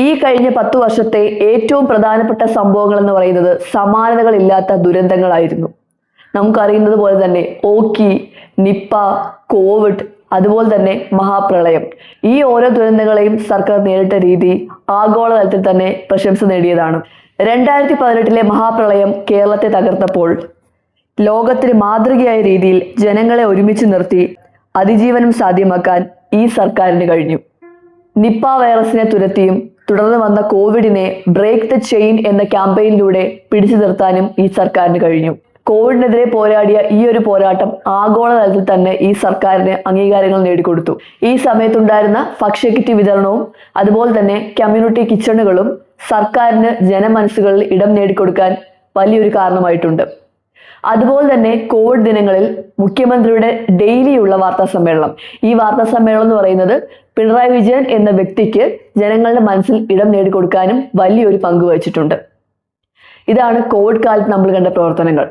ഈ കഴിഞ്ഞ 10 വർഷത്തെ ഏറ്റവും പ്രധാനപ്പെട്ട സംഭവങ്ങൾ എന്ന് പറയുന്നത് സമാനതകളില്ലാത്ത ദുരന്തങ്ങളായിരുന്നു. നമുക്കറിയുന്നത് പോലെ തന്നെ ഓക്കി, നിപ്പ, കോവിഡ്, അതുപോലെ തന്നെ മഹാപ്രളയം. ഈ ഓരോ ദുരന്തങ്ങളെയും സർക്കാർ നേരിട്ട രീതി ആഗോളതലത്തിൽ തന്നെ പ്രശംസ നേടിയതാണ്. 2018 മഹാപ്രളയം കേരളത്തെ തകർത്തപ്പോൾ ലോകത്തിന് മാതൃകയായ രീതിയിൽ ജനങ്ങളെ ഒരുമിച്ച് നിർത്തി അതിജീവനം സാധ്യമാക്കാൻ ഈ സർക്കാരിന് കഴിഞ്ഞു. നിപ്പ വൈറസിനെ തുരത്തിയും തുടർന്ന് വന്ന കോവിഡിനെ ബ്രേക്ക് ദ ചെയിൻ എന്ന ക്യാമ്പയിനിലൂടെ പിടിച്ചു നിർത്താനും ഈ സർക്കാരിന് കഴിഞ്ഞു. കോവിഡിനെതിരെ പോരാടിയ ഈ ഒരു പോരാട്ടം ആഗോളതലത്തിൽ തന്നെ ഈ സർക്കാരിന് അംഗീകാരങ്ങൾ നേടിക്കൊടുത്തു. ഈ സമയത്തുണ്ടായിരുന്ന ഭക്ഷ്യക്കിറ്റ് വിതരണവും അതുപോലെ തന്നെ കമ്മ്യൂണിറ്റി കിച്ചണുകളും സർക്കാരിന് ജനമനസ്സുകളിൽ ഇടം നേടിക്കൊടുക്കാൻ വലിയൊരു കാരണമായിട്ടുണ്ട്. അതുപോലെ തന്നെ കോവിഡ് ദിനങ്ങളിൽ മുഖ്യമന്ത്രിയുടെ ഡെയിലിയുള്ള വാർത്താ സമ്മേളനം, ഈ വാർത്താ സമ്മേളനം എന്ന് പറയുന്നത് പിണറായി വിജയൻ എന്ന വ്യക്തിക്ക് ജനങ്ങളുടെ മനസ്സിൽ ഇടം നേടിക്കൊടുക്കാനും വലിയൊരു പങ്ക് വഹിച്ചിട്ടുണ്ട്. ഇതാണ് കോവിഡ് കാലത്ത് നമ്മൾ കണ്ട പ്രവർത്തനങ്ങൾ.